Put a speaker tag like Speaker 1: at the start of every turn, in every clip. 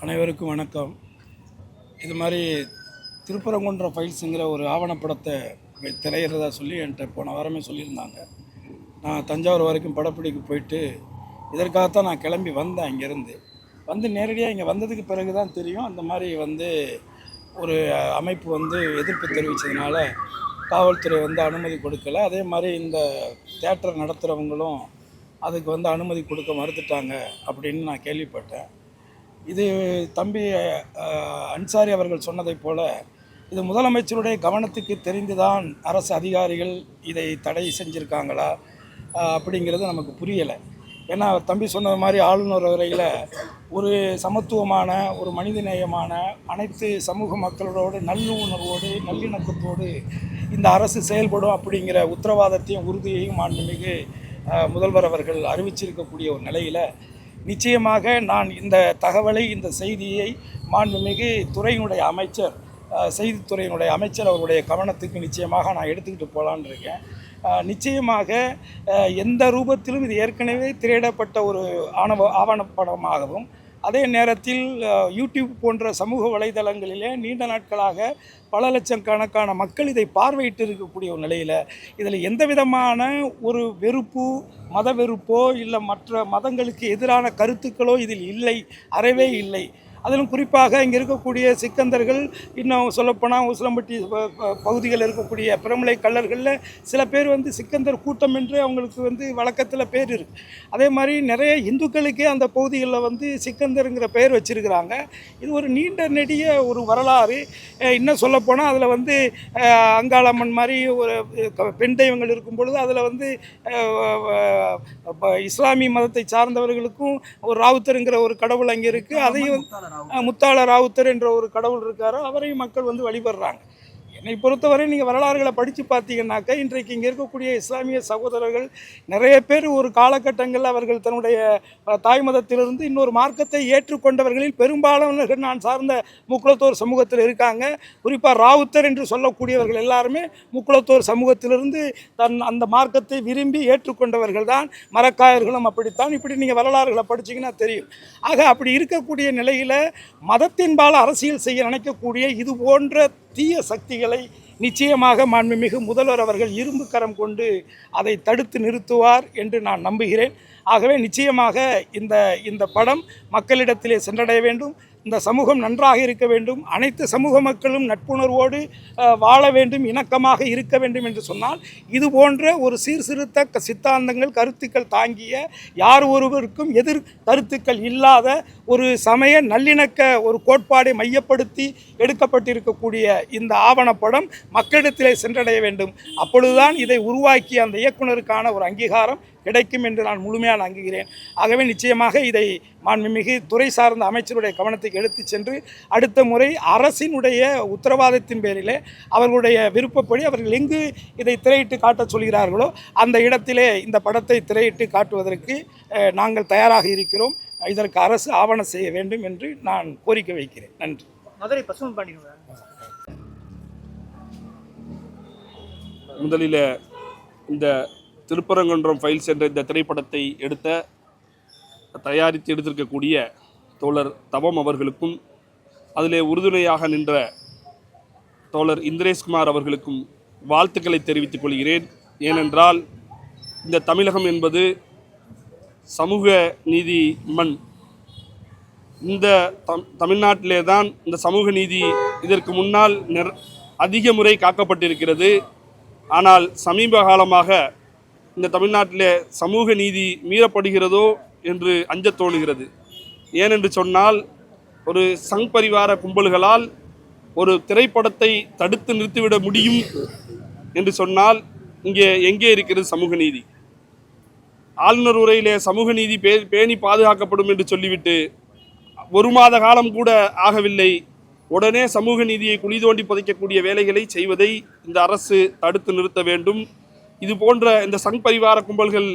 Speaker 1: அனைவருக்கும் வணக்கம். இது மாதிரி திருப்பரங்குன்ற ஃபைல்ஸுங்கிற ஒரு ஆவணப்படத்தை திரையிறதா சொல்லி என்கிட்ட போன வாரமே சொல்லியிருந்தாங்க. நான் தஞ்சாவூர் வரைக்கும் படப்பிடிக்கு போயிட்டு இதற்காகத்தான் நான் கிளம்பி வந்தேன். இங்கேருந்து வந்து நேரடியாக இங்கே வந்ததுக்கு பிறகு தான் தெரியும், அந்த மாதிரி ஒரு அமைப்பு எதிர்ப்பு தெரிவித்ததுனால காவல்துறை அனுமதி கொடுக்கல. அதே மாதிரி இந்த தியேட்டர் நடத்துகிறவங்களும் அதுக்கு அனுமதி கொடுக்க மறுத்துட்டாங்க அப்படின்னு நான் கேள்விப்பட்டேன். இது தம்பி அன்சாரி அவர்கள் சொன்னதைப் போல இது முதலமைச்சருடைய கவனத்துக்கு தெரிந்துதான் அரசு அதிகாரிகள் இதை தடை செஞ்சுருக்காங்களா அப்படிங்கிறது நமக்கு புரியலை. ஏன்னா தம்பி சொன்னது மாதிரி ஆளுநர் வரையில் ஒரு சமத்துவமான, ஒரு மனிதநேயமான, அனைத்து சமூக மக்களோடு நல்லுணர்வோடு நல்லிணக்கத்தோடு இந்த அரசு செயல்படும் அப்படிங்கிற உத்தரவாதத்தையும் உறுதியையும் மாண்புமிகு முதல்வர் அவர்கள் அறிவிச்சிருக்கக்கூடிய ஒரு நிலையில் நிச்சயமாக நான் இந்த தகவலை, இந்த செய்தியை மாண்புமிகு துறையினுடைய அமைச்சர், செய்தித்துறையினுடைய அமைச்சர் அவருடைய கவனத்துக்கு நிச்சயமாக நான் எடுத்துக்கிட்டு போகலான்னு இருக்கேன். நிச்சயமாக எந்த ரூபத்திலும் இது ஏற்கனவே திரையிடப்பட்ட ஒரு ஆவணப்படமாகவும், அதே நேரத்தில் யூடியூப் போன்ற சமூக வலைதளங்களிலே நீண்ட நாட்களாக பல லட்சக்கணக்கான மக்கள் இதை பார்வையிட்டு இருக்கக்கூடிய ஒரு நிலையில் இதில் எந்த விதமான ஒரு வெறுப்பு, மத வெறுப்போ இல்லை மற்ற மதங்களுக்கு எதிரான கருத்துக்களோ இதில் இல்லை, அறவே இல்லை. அதிலும் குறிப்பாக இங்கே இருக்கக்கூடிய சிக்கந்தர்கள், இன்னும் சொல்லப்போனால் உசிலம்பட்டி பகுதிகளில் இருக்கக்கூடிய பிரமலை கள்ளர்களில் சில பேர் சிக்கந்தர் கூட்டம் என்று அவங்களுக்கு வழக்கத்தில் பேர் இருக்குது. அதே மாதிரி நிறைய இந்துக்களுக்கே அந்த பகுதிகளில் சிக்கந்தருங்கிற பெயர் வச்சுருக்கிறாங்க. இது ஒரு நீண்ட நெடிய ஒரு வரலாறு. இன்னும் சொல்லப்போனால் அதில் அங்காளம்மன் மாதிரி ஒரு பெண் தெய்வங்கள் இருக்கும் பொழுது அதில் இஸ்லாமிய மதத்தை சார்ந்தவர்களுக்கும் ஒரு ராவுத்தருங்கிற ஒரு கடவுள் அங்கே இருக்குது. அதையும் முத்தாள ராவுத்தர் என்ற ஒரு கடவுள் இருக்காரோ, அவரையும் மக்கள் வழிபடுறாங்க. என்னை பொறுத்தவரை நீங்கள் வரலாறுகளை படித்து பார்த்தீங்கன்னாக்கா இன்றைக்கு இங்கே இருக்கக்கூடிய இஸ்லாமிய சகோதரர்கள் நிறைய பேர் ஒரு காலகட்டங்களில் அவர்கள் தன்னுடைய தாய் மதத்திலிருந்து இன்னொரு மார்க்கத்தை ஏற்றுக்கொண்டவர்களில் பெரும்பாலானவர்கள் நான் சார்ந்த முக்குளத்தோர் சமூகத்தில் இருக்காங்க. குறிப்பாக ராவுத்தர் என்று சொல்லக்கூடியவர்கள் எல்லாருமே முக்குளத்தோர் சமூகத்திலிருந்து அந்த மார்க்கத்தை விரும்பி ஏற்றுக்கொண்டவர்கள் தான். மரக்காயர்களும் அப்படித்தான். இப்படி நீங்கள் வரலாறுகளை படிச்சிங்கன்னா தெரியும். ஆக அப்படி இருக்கக்கூடிய நிலையில் மதத்தின்பால் அரசியல் செய்ய நினைக்கக்கூடிய இது போன்ற தீய சக்திகளை நிச்சயமாக மாண்புமிகு முதல்வர் அவர்கள் இரும்பு கரம் கொண்டு அதை தடுத்து நிறுத்துவார் என்று நான் நம்புகிறேன். ஆகவே நிச்சயமாக இந்த படம் மக்களிடத்திலே சென்றடைய வேண்டும். இந்த சமூகம் நன்றாக இருக்க வேண்டும். அனைத்து சமூக மக்களும் நட்புணர்வோடு வாழ வேண்டும், இணக்கமாக இருக்க வேண்டும் என்று சொன்னால் இது போன்ற ஒரு சீர்திருத்த சித்தாந்தங்கள், கருத்துக்கள் தாங்கிய, யார் ஒருவருக்கும் எதிர் கருத்துக்கள் இல்லாத ஒரு சமய நல்லிணக்க ஒரு கோட்பாடை மையப்படுத்தி எடுக்கப்பட்டிருக்கக்கூடிய இந்த ஆவணப்படம் மக்களிடத்திலே சென்றடைய வேண்டும். அப்பொழுதுதான் இதை உருவாக்கிய அந்த இயக்குனருக்கான ஒரு அங்கீகாரம் கிடைக்கும் என்று நான் முழுமையாக நம்புகிறேன். ஆகவே நிச்சயமாக இதை மாண்புமிகு துறை சார்ந்த அமைச்சருடைய கவனத்துக்கு எடுத்து சென்று அடுத்த முறை அரசினுடைய உத்தரவாதத்தின் பேரிலே அவர்களுடைய விருப்பப்படி அவர்கள் எங்கு இதை திரையிட்டு காட்டச் சொல்கிறார்களோ அந்த இடத்திலே இந்த படத்தை திரையிட்டு காட்டுவதற்கு நாங்கள் தயாராக இருக்கிறோம். இதற்கு அரசு ஆவணம் செய்ய வேண்டும் என்று நான் கோரிக்கை வைக்கிறேன். நன்றி.
Speaker 2: மதுரை பசுமன்
Speaker 3: முதலில் இந்த திருப்பரங்குன்றம் ஃபைல்ஸ் என்ற இந்த திரைப்படத்தை தயாரித்து எடுத்திருக்கக்கூடிய தோழர் தவம் அவர்களுக்கும், அதிலே உறுதுணையாக நின்ற தோழர் இந்திரேஷ்குமார் அவர்களுக்கும் வாழ்த்துக்களை தெரிவித்துக் கொள்கிறேன். ஏனென்றால் இந்த தமிழகம் என்பது சமூக நீதி மண். இந்த தமிழ்நாட்டிலே தான் இந்த சமூக நீதி இதற்கு முன்னால் அதிக முறை காக்கப்பட்டிருக்கிறது. ஆனால் சமீப காலமாக இந்த தமிழ்நாட்டிலே சமூக நீதி மீறப்படுகிறதோ என்று அஞ்ச தோணுகிறது. ஏனென்று சொன்னால் ஒரு சங் பரிவார கும்பல்களால் ஒரு திரைப்படத்தை தடுத்து நிறுத்திவிட முடியும் என்று சொன்னால் இங்கே எங்கே இருக்கிறது சமூக நீதி? ஆளுநர் உரையிலே சமூக நீதி பேணி பாதுகாக்கப்படும் என்று சொல்லிவிட்டு ஒரு மாத காலம் கூட ஆகவில்லை, உடனே சமூக நீதியை குழி தோண்டி புதைக்கக்கூடிய வேலைகளை செய்வதை இந்த அரசு தடுத்து நிறுத்த வேண்டும். இது போன்ற இந்த சங் பரிவார கும்பல்கள்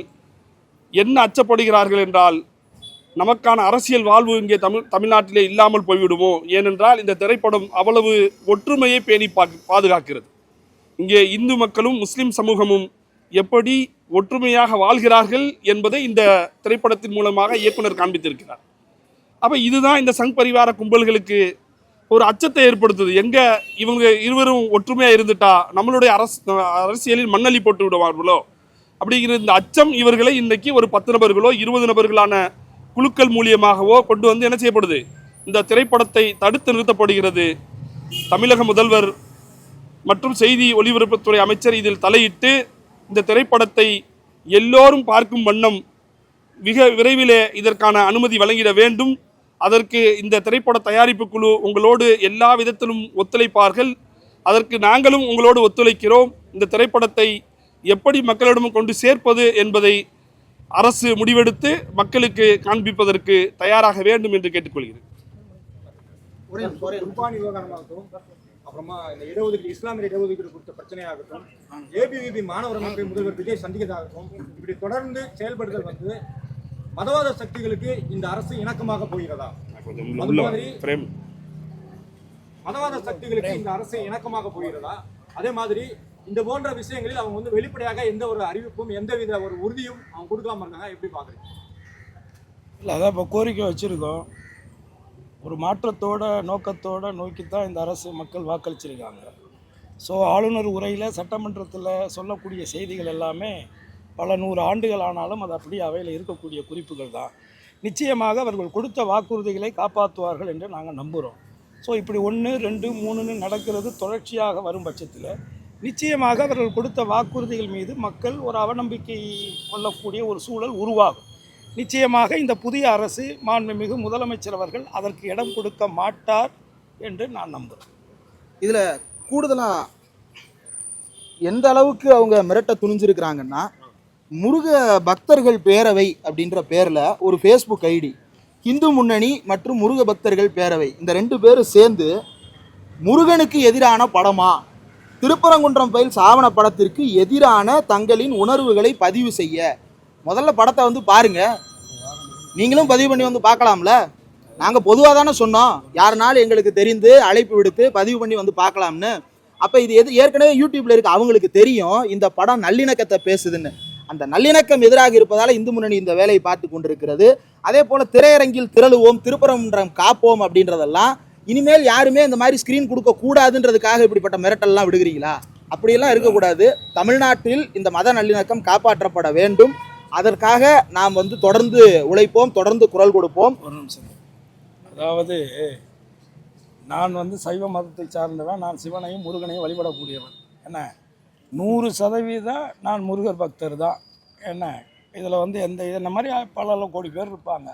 Speaker 3: என்ன அச்சப்படுகிறார்கள் என்றால் நமக்கான அரசியல் வாழ்வு இங்கே தமிழ்நாட்டிலே இல்லாமல் போய்விடுமோ? ஏனென்றால் இந்த திரைப்படம் அவ்வளவு ஒற்றுமையை பேணி பாதுகாக்கிறது. இங்கே இந்து மக்களும் முஸ்லிம் சமூகமும் எப்படி ஒற்றுமையாக வாழ்கிறார்கள் என்பதை இந்த திரைப்படத்தின் மூலமாக இயக்குனர் காண்பித்திருக்கிறார். அப்போ இதுதான் இந்த சங் பரிவார கும்பல்களுக்கு ஒரு அச்சத்தை ஏற்படுத்துது. எங்கே இவங்க இருவரும் ஒற்றுமையாக இருந்துட்டா நம்மளுடைய அரசியலில் மண்ணள்ளி போட்டு விடுவார்களோ அப்படிங்கிற இந்த அச்சம் இவர்களை இன்றைக்கி ஒரு 10 நபர்களோ 20 நபர்களான குழுக்கள் மூலியமாகவோ கொண்டு வந்து என்ன செய்யப்படுது, இந்த திரைப்படத்தை தடுத்து நிறுத்தப்படுகிறது. தமிழக முதல்வர் மற்றும் செய்தி ஒலிபரப்புத்துறை அமைச்சர் இதில் தலையிட்டு இந்த திரைப்படத்தை எல்லோரும் பார்க்கும் வண்ணம் மிக விரைவிலே இதற்கான அனுமதி வழங்கிட வேண்டும். அதற்கு இந்த திரைப்பட தயாரிப்பு குழு உங்களோடு எல்லா விதத்திலும் ஒத்துழைப்பார்கள். அதற்கு நாங்களும் உங்களோடு ஒத்துழைக்கிறோம். இந்த திரைப்படத்தை எப்படி மக்களிடம் கொண்டு சேர்ப்பது என்பதை அரசு முடிவெடுத்து மக்களுக்கு காண்பிப்பதற்கு தயாராக வேண்டும் என்று கேட்டுக்கொள்கிறேன்.
Speaker 2: அப்புறமா இந்த இடஒதுக்கீடு, இஸ்லாமிய இடஒதுக்கீடு குறித்த பிரச்சனையாகட்டும், ஏபிவிபி மாணவர் அமைப்பை முதல்வர் விஜய் சந்திக்கிறதாகட்டும், இப்படி தொடர்ந்து செயல்படுதல் வந்து மதவாத சக்திகளுக்கு இந்த அரசு இணக்கமாக போகிறதா? மதவாத சக்திகளுக்கு இந்த அரசு இணக்கமாக போகிறதா? அதே மாதிரி இந்த போன்ற விஷயங்களில் அவங்க வந்து வெளிப்படையாக எந்த ஒரு அறிவிப்பும் எந்தவித ஒரு உறுதியும் அவங்க கொடுக்காம இருக்காங்க, எப்படி பாக்குறீங்க?
Speaker 1: இல்லை, அதான் இப்போ கோரிக்கை வச்சுருக்கோம். ஒரு மாற்றத்தோட நோக்கத்தோடு நோக்கித்தான் இந்த அரசு மக்கள் வாக்களிச்சிருக்காங்க. ஸோ ஆளுநர் உரையில் சட்டமன்றத்தில் சொல்லக்கூடிய செய்திகள் எல்லாமே பல 100 ஆண்டுகள் ஆனாலும் அது அப்படியே அவையில் இருக்கக்கூடிய குறிப்புகள் தான். நிச்சயமாக அவர்கள் கொடுத்த வாக்குறுதிகளை காப்பாற்றுவார்கள் என்று நாங்கள் நம்புகிறோம். ஸோ இப்படி 1, 2, 3ன்னு நடக்கிறது தொடர்ச்சியாக வரும் பட்சத்தில் நிச்சயமாக அவர்கள் கொடுத்த வாக்குறுதிகள் மீது மக்கள் ஒரு அவநம்பிக்கை கொள்ளக்கூடிய ஒரு சூழல் உருவாகும். நிச்சயமாக இந்த புதிய அரசு மாண்புமிகு முதலமைச்சர் அவர்கள் அதற்கு இடம் கொடுக்க மாட்டார் என்று நான் நம்புகிறேன்.
Speaker 4: இதில் கூடுதலாக எந்த அளவுக்கு அவங்க மிரட்ட துணிஞ்சிருக்கிறாங்கன்னா, முருக பக்தர்கள் பேரவை அப்படின்ற பேரில் ஒரு ஃபேஸ்புக் ஐடி, இந்து முன்னணி மற்றும் முருக பக்தர்கள் பேரவை, இந்த 2 பேரும் சேர்ந்து முருகனுக்கு எதிரான படமா, திருப்பரங்குன்றம் ஃபைல்ஸ் ஆவண படத்திற்கு எதிரான தங்களின் உணர்வுகளை பதிவு செய்ய, முதல்ல படத்தை வந்து பாருங்க, நீங்களும் பதிவு பண்ணி வந்து பார்க்கலாம்ல. நாங்கள் பொதுவாக தானே சொன்னோம், யாருனாலும் எங்களுக்கு தெரிந்து அழைப்பு விடுத்து பதிவு பண்ணி வந்து பார்க்கலாம்னு. அப்போ இது ஏற்கனவே யூடியூப்ல இருக்கு, அவங்களுக்கு தெரியும் இந்த படம் நல்லிணக்கத்தை பேசுதுன்னு. அந்த நல்லிணக்கம் எதிராக இருப்பதால் இந்து முன்னணி இந்த வேலையை பார்த்து கொண்டிருக்கிறது. அதே போல திரையரங்கில் திரளுவோம், திருப்பரங்குன்றம் காப்போம் அப்படின்றதெல்லாம் இனிமேல் யாருமே இந்த மாதிரி ஸ்கிரீன் கொடுக்க கூடாதுன்றதுக்காக இப்படிப்பட்ட மிரட்டல்லாம் விடுகிறீங்களா? அப்படியெல்லாம் இருக்கக்கூடாது. தமிழ்நாட்டில் இந்த மத நல்லிணக்கம் காப்பாற்றப்பட வேண்டும். அதற்காக நாம் வந்து தொடர்ந்து உழைப்போம், தொடர்ந்து குரல் கொடுப்போம்.
Speaker 1: ஒரு நிமிஷம். அதாவது நான் வந்து சைவ மதத்தை சார்ந்தவன். நான் சிவனையும் முருகனையும் வழிபடக்கூடியவன். என்ன 100% நான் முருகர் பக்தர் தான். என்ன இதில் வந்து இந்த மாதிரி பல கோடி பேர் இருப்பாங்க.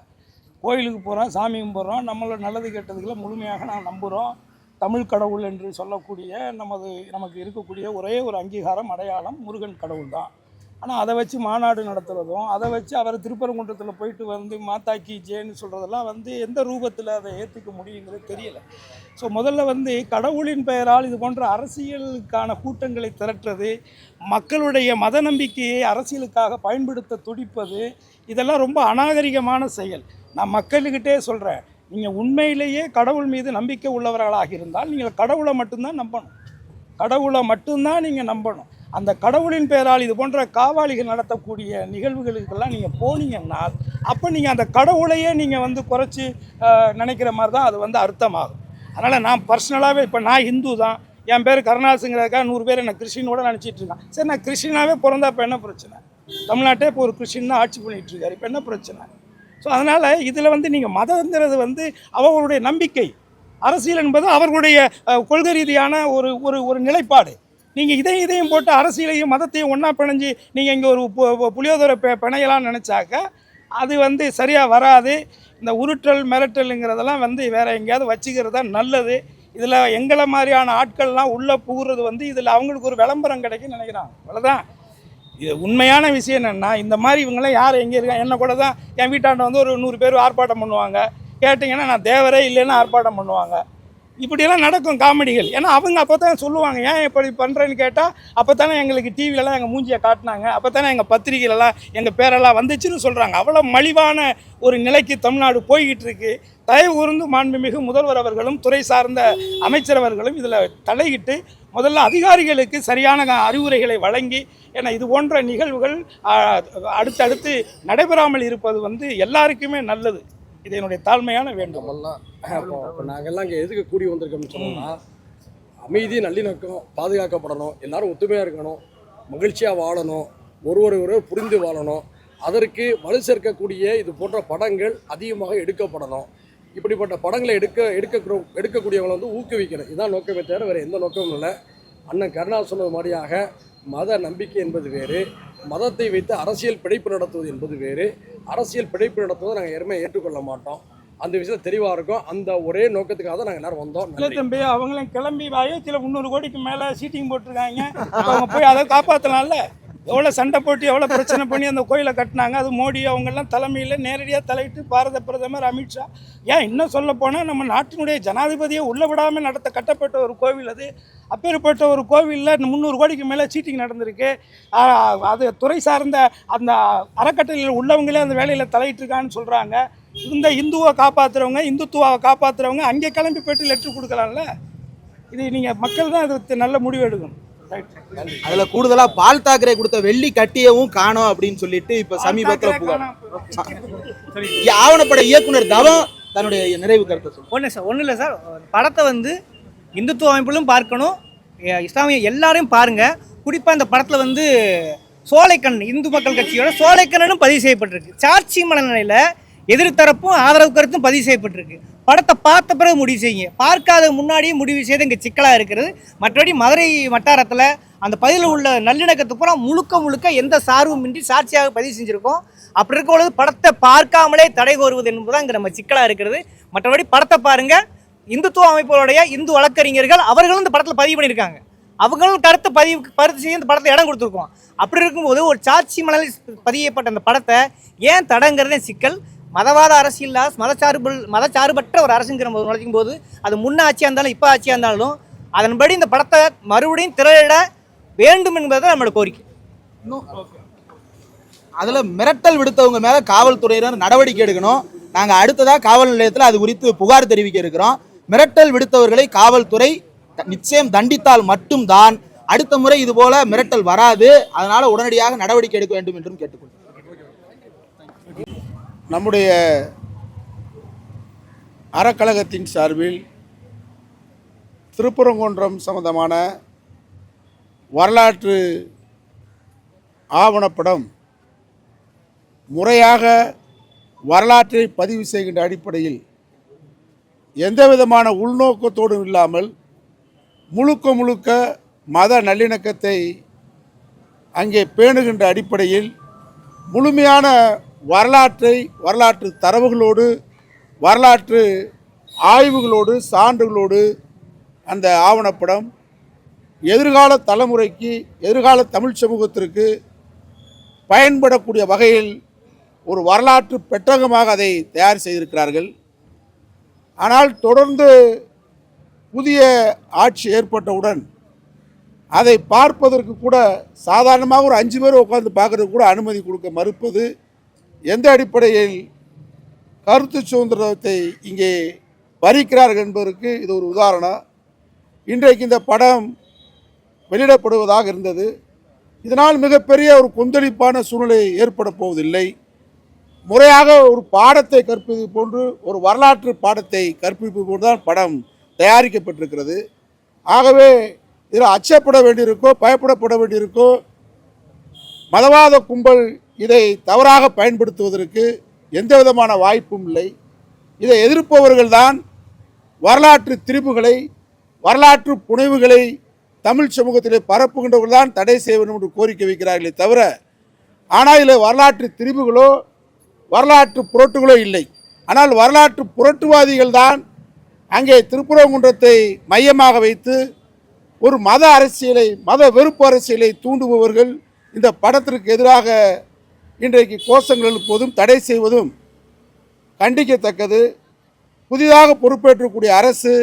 Speaker 1: கோயிலுக்கு போகிறோம், சாமி கும்பிட்றோம், நம்மளோட நல்லது கெட்டதுகளை முழுமையாக நான் நம்புகிறோம். தமிழ் கடவுள் என்று சொல்லக்கூடிய நமக்கு இருக்கக்கூடிய ஒரே ஒரு அங்கீகாரம், அடையாளம் முருகன் கடவுள் தான். ஆனால் அதை வச்சு மாநாடு நடத்துகிறதும், அதை வச்சு அவர் திருப்பரங்குன்றத்தில் போயிட்டு வந்து மாதாக்கி ஜேன்னு சொல்கிறதெல்லாம் வந்து எந்த ரூபத்தில் அதை ஏற்றுக்க முடியுங்கிறது தெரியலை. ஸோ முதல்ல வந்து கடவுளின் பெயரால் இது போன்ற அரசியலுக்கான கூட்டங்களை திரட்டுறது, மக்களுடைய மத நம்பிக்கையை அரசியலுக்காக பயன்படுத்த துடிப்பது, இதெல்லாம் ரொம்ப அநாகரிகமான செயல். நான் மக்கள்கிட்டே சொல்கிறேன், நீங்கள் உண்மையிலேயே கடவுள் மீது நம்பிக்கை உள்ளவர்களாக இருந்தால் நீங்கள் கடவுளை மட்டும்தான் நம்பணும். கடவுளை மட்டும்தான் நீங்கள் நம்பணும். அந்த கடவுளின் பெயரால் இது போன்ற காவாளிகள் நடத்தக்கூடிய நிகழ்வுகளுக்கெல்லாம் நீங்கள் போனீங்கன்னா அப்போ நீங்கள் அந்த கடவுளையே நீங்கள் வந்து குறைச்சி நினைக்கிற மாதிரி தான் அது வந்து அர்த்தமாகும். அதனால் நான் பர்சனலாகவே இப்போ நான் ஹிந்து தான், என் பேர் கருணாசுங்கிறதுக்கா 100 பேர் என்ன கிறிஸ்டினோட நினச்சிட்டு இருக்கான். சரி, நான் கிறிஸ்டினாவே பிறந்தா இப்போ என்ன பிரச்சனை? தமிழ்நாட்டே இப்போ ஒரு கிறிஸ்டின் தான் ஆட்சி பண்ணிகிட்டு இருக்காரு, இப்போ என்ன பிரச்சனை? ஸோ அதனால் இதில் வந்து நீங்கள் மதங்கிறது வந்து அவர்களுடைய நம்பிக்கை, அரசியல் என்பது அவர்களுடைய கொள்கை ரீதியான ஒரு நிலைப்பாடு. நீங்கள் இதையும் போட்டு அரசியலையும் மதத்தையும் ஒன்றா பிணைஞ்சு நீங்கள் இங்கே ஒரு புளியோதரை பிணையலாம்னு நினச்சாக்க அது வந்து சரியாக வராது. இந்த உருட்டல் மிரட்டலுங்கிறதெல்லாம் வந்து வேறு எங்கேயாவது வச்சுக்கிறது தான் நல்லது. இதில் எங்களை மாதிரியான ஆட்கள்லாம் உள்ளே புகுறது வந்து இதில் அவங்களுக்கு ஒரு விளம்பரம் கிடைக்குன்னு நினைக்கிறாங்க, அவ்வளோதான். இது உண்மையான விஷயம் என்னென்னா, இந்த மாதிரி இவங்களாம் யார் எங்கே இருக்காங்க, என்ன கூட தான் என் வீட்டாண்ட வந்து ஒரு 100 பேர் ஆர்ப்பாட்டம் பண்ணுவாங்க. கேட்டிங்கன்னா நான் தேவரே இல்லைன்னு ஆர்ப்பாட்டம் பண்ணுவாங்க. இப்படியெல்லாம் நடக்கும் காமெடிகள். ஏன்னா அவங்க அப்போ தான் சொல்லுவாங்க, ஏன் இப்படி பண்ணுறேன்னு கேட்டால் அப்போ தானே எங்களுக்கு டிவிலெலாம் எங்கள் மூஞ்சியை காட்டினாங்க, அப்போ தானே எங்கள் பத்திரிகையிலலாம் எங்கள் பேரெல்லாம் வந்துச்சுன்னு சொல்கிறாங்க. அவ்வளோ மலிவான ஒரு நிலைக்கு தமிழ்நாடு போய்கிட்டு இருக்கு. தயவு கூர்ந்து மாண்புமிகு முதல்வர் அவர்களும் துறை சார்ந்த அமைச்சர் அவர்களும் இதில் தலையிட்டு முதல்ல அதிகாரிகளுக்கு சரியான அறிவுரைகளை வழங்கி, ஏன்னா இது போன்ற நிகழ்வுகள் அடுத்தடுத்து நடைபெறாமல் இருப்பது வந்து எல்லாருக்குமே நல்லது. இது என்னுடைய தாழ்மையான வேண்டுகோள்.
Speaker 5: இப்போ நாங்கள்லாம் இங்கே எதுக்கு கூடி வந்திருக்கோம்னு சொன்னோம்னா, அமைதி நல்லிணக்கம் பாதுகாக்கப்படணும், எல்லாரும் ஒத்துமையாக இருக்கணும், மகிழ்ச்சியாக வாழணும், ஒருவரை புரிந்து வாழணும். அதற்கு வலு சேர்க்கக்கூடிய இது போன்ற படங்கள் அதிகமாக எடுக்கப்படணும். இப்படிப்பட்ட படங்களை எடுக்கக்கூடியவங்களை வந்து ஊக்குவிக்கணும். இதுதான் நோக்கமே தவிர வேறு எந்த நோக்கமும் இல்லை. அண்ணன் கருணாஸ் சொன்னது மாதிரியாக மத நம்பிக்கை என்பது வேறு, மதத்தை வைத்து அரசியல் பிழைப்பு நடத்துவது என்பது வேறு. அரசியல் பிழைப்பு நடத்துவதை நாங்கள் யாருமே ஏற்றுக்கொள்ள மாட்டோம். அந்த விஷயம் தெளிவாக இருக்கும். அந்த ஒரே நோக்கத்துக்காக தான் நாங்கள் எல்லாரும் வந்தோம்.
Speaker 1: இல்லை தம்பி, அவங்களும் கிளம்பி அயோத்தியில் 300 கோடிக்கு மேலே சீட்டிங் போட்டிருக்காங்க. அவங்க போய் அதை காப்பாற்றலாம்ல. எவ்வளோ சண்டை போட்டு எவ்வளோ பிரச்சனை பண்ணி அந்த கோயிலை கட்டினாங்க. அது மோடி அவங்கெல்லாம் தலைமையில் நேரடியாக தலையிட்டு பாரத பிரதமர் அமித்ஷா, ஏன் இன்னும் சொல்ல போனால் நம்ம நாட்டினுடைய ஜனாதிபதியை உள்ளே விடாமல் கட்டப்பட்ட ஒரு கோவில் அது. அப்பேற்பட்ட ஒரு கோவிலில் 300 கோடிக்கு மேலே சீட்டிங் நடந்திருக்கு. அது துறை சார்ந்த அந்த அறக்கட்டளையில் உள்ளவங்களே அந்த வேலையில் தலையிட்டிருக்கான்னு சொல்கிறாங்க. இந்த இந்துவை காப்பாற்றுறவங்க, இந்துத்துவாவை காப்பாற்றுறவங்க அங்கே கிளம்பி போய்ட்டு லெட்ரு கொடுக்கலாம்ல. இது நீங்கள் மக்கள் தான் இது நல்ல முடிவு எடுக்கணும்.
Speaker 4: அதுல கூடுதலா பால் தாக்கரே கொடுத்த வெள்ளி கட்டியவும் காணோம் அப்படின்னு சொல்லிட்டு இப்ப சமீபத்துல புகார். ஆவணப்பட இயக்குனர் தவம் தன்னுடைய நிறைவு கருத்தை சொல்லுங்க.
Speaker 6: ஒன்றும் இல்லை சார், படத்தை வந்து இந்துத்துவ அமைப்புகளும் பார்க்கணும், இஸ்லாமிய எல்லாரையும் பாருங்க. குறிப்பாக இந்த படத்தில் வந்து சோலைக்கண்ணன், இந்து மக்கள் கட்சியோட சோலைக்கண்ணனும் பதிவு செய்யப்பட்டிருக்கு. சாட்சி மனநிலையில் எதிர்த்தரப்பும் ஆதரவு கருத்தும் பதிவு செய்யப்பட்டிருக்கு. படத்தை பார்த்த பிறகு முடிவு செய்யுங்க, பார்க்காத முன்னாடியே முடிவு செய்து இங்கே சிக்கலாக இருக்கிறது. மற்றபடி மதுரை வட்டாரத்தில் அந்த பதிவில் உள்ள நல்லிணக்கத்துக்கு பூரா முழுக்க எந்த சார்புமின்றி சாட்சியாக பதிவு செஞ்சுருக்கோம். அப்படி இருக்கும்பொழுது படத்தை பார்க்காமலே தடை கோருவது என்பதுதான் இங்கே நம்ம சிக்கலாக இருக்கிறது. மற்றபடி படத்தை பாருங்கள். இந்துத்துவ அமைப்புகளுடைய இந்து வழக்கறிஞர்கள் அவர்களும் இந்த படத்தில் பதிவு பண்ணியிருக்காங்க. அவங்களும் கருத்து செய்ய இந்த படத்தை இடம் கொடுத்துருக்கோம். அப்படி இருக்கும்போது ஒரு சாட்சி மனதில் பதியப்பட்ட அந்த படத்தை ஏன் தடங்கிறதே சிக்கல். மதவாத அரசியல், மதச்சார்பற்ற ஒரு அரசுங்கிற நுழைக்கும் போது அது முன்ன ஆட்சியாக இருந்தாலும் இப்போ ஆட்சியாக இருந்தாலும் அதன்படி இந்த படத்தை மறுபடியும் திரையிட வேண்டும் என்பது நம்மளோட கோரிக்கை.
Speaker 4: அதுல மிரட்டல் விடுத்தவங்க மேல காவல்துறையினர் நடவடிக்கை எடுக்கணும். நாங்க அடுத்ததா காவல் நிலையத்தில் அது குறித்து புகார் தெரிவிக்க இருக்கிறோம். மிரட்டல் விடுத்தவர்களை காவல்துறை நிச்சயம் தண்டித்தால் மட்டும்தான் அடுத்த முறை இது போல மிரட்டல் வராது. அதனால உடனடியாக நடவடிக்கை எடுக்க வேண்டும் என்றும் கேட்டுக்கொள்கிறேன்.
Speaker 1: நம்முடைய அறக்கழகத்தின் சார்பில் திருப்பரங்குன்றம் சம்பந்தமான வரலாற்று ஆவணப்படம் முறையாக வரலாற்றை பதிவு செய்கின்ற அடிப்படையில் எந்த விதமான உள்நோக்கத்தோடும் இல்லாமல் முழுக்க மத நல்லிணக்கத்தை அங்கே பேணுகின்ற அடிப்படையில் முழுமையான வரலாற்று தரவுகளோடு, வரலாற்று ஆய்வுகளோடு, சான்றுகளோடு அந்த ஆவணப்படம் எதிர்கால தலைமுறைக்கு, எதிர்கால தமிழ் சமூகத்திற்கு பயன்படக்கூடிய வகையில் ஒரு வரலாற்று பெட்டகமாக அதை தயார் செய்திருக்கிறார்கள். ஆனால் தொடர்ந்து புதிய ஆட்சி ஏற்பட்டவுடன் அதை பார்ப்பதற்கு கூட சாதாரணமாக ஒரு 5 பேர் உட்கார்ந்து பார்க்கறதுக்கு கூட அனுமதி கொடுக்க மறுப்பது எந்த அடிப்படையில் கருத்து சுதந்திரத்தை இங்கே பறிக்கிறார்கள் என்பதற்கு இது ஒரு உதாரணம். இன்றைக்கு இந்த படம் வெளியிடப்படுவதாக இருந்தது. இதனால் மிகப்பெரிய ஒரு கொந்தளிப்பான சூழ்நிலை ஏற்பட போவதில்லை. முறையாக ஒரு பாடத்தை கற்பிப்பது போன்று, ஒரு வரலாற்று பாடத்தை கற்பிப்பது போன்று தான் படம் தயாரிக்கப்பட்டிருக்கிறது. ஆகவே இதில் அச்சப்பட வேண்டியிருக்கோ, பயப்படப்பட வேண்டியிருக்கோ, மதவாத கும்பல் இதை தவறாக பயன்படுத்துவதற்கு எந்த விதமான வாய்ப்பும் இல்லை. இதை எதிர்ப்பவர்கள்தான் வரலாற்று திரிபுகளை, வரலாற்று புனைவுகளை தமிழ் சமூகத்திலே பரப்புகின்றவர்கள் தான் தடை செய்ய வேண்டும் என்று கோரிக்கை வைக்கிறார்களே தவிர, ஆனால் இதில் வரலாற்று திரிபுகளோ வரலாற்று புரட்டுகளோ இல்லை. ஆனால் வரலாற்று புரட்டுவாதிகள் தான் அங்கே திருப்பரங்குன்றத்தை மையமாக வைத்து ஒரு மத அரசியலை, மத வெறுப்பு அரசியலை தூண்டுபவர்கள் இந்த படத்திற்கு எதிராக இன்றைக்கு கோஷங்கள் எழுப்புவதும் தடை செய்வதும் கண்டிக்கத்தக்கது. புதிதாக பொறுப்பேற்றக்கூடிய அரசு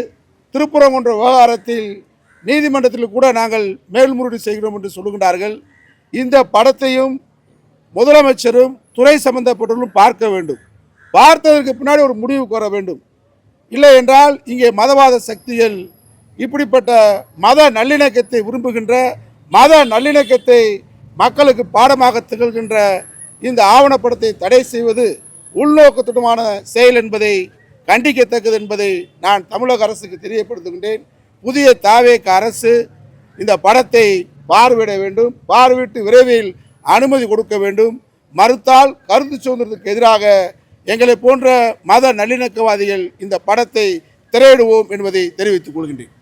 Speaker 1: திருப்பரங்குன்ற விவகாரத்தில் நீதிமன்றத்தில் கூட நாங்கள் மேல்முறையீடு செய்கிறோம் என்று சொல்லுகின்றார்கள். இந்த படத்தையும் முதலமைச்சரும் துறை சம்பந்தப்பட்டவர்களும் பார்க்க வேண்டும். பார்த்ததற்கு பின்னாடி ஒரு முடிவு கோர வேண்டும். இல்லை என்றால் இங்கே மதவாத சக்திகள் இப்படிப்பட்ட மத நல்லிணக்கத்தை விரும்புகின்ற, மத நல்லிணக்கத்தை மக்களுக்கு பாடமாக திகழ்கின்ற இந்த ஆவணப்படத்தை தடை செய்வது
Speaker 7: உள்நோக்கத்துடமான செயல் என்பதை கண்டிக்கத்தக்கது என்பதை நான் தமிழக அரசுக்கு தெரியப்படுத்துகின்றேன். புதிய தாவேக அரசு இந்த படத்தை பார்வையிட வேண்டும், பார்வையிட்டு விரைவில் அனுமதி கொடுக்க வேண்டும். மறுத்தால் கருத்து சுதந்திரத்துக்கு எதிராக எங்களை போன்ற மத நல்லிணக்கவாதிகள் இந்த படத்தை திரையிடுவோம் என்பதை தெரிவித்துக் கொள்கின்றேன்.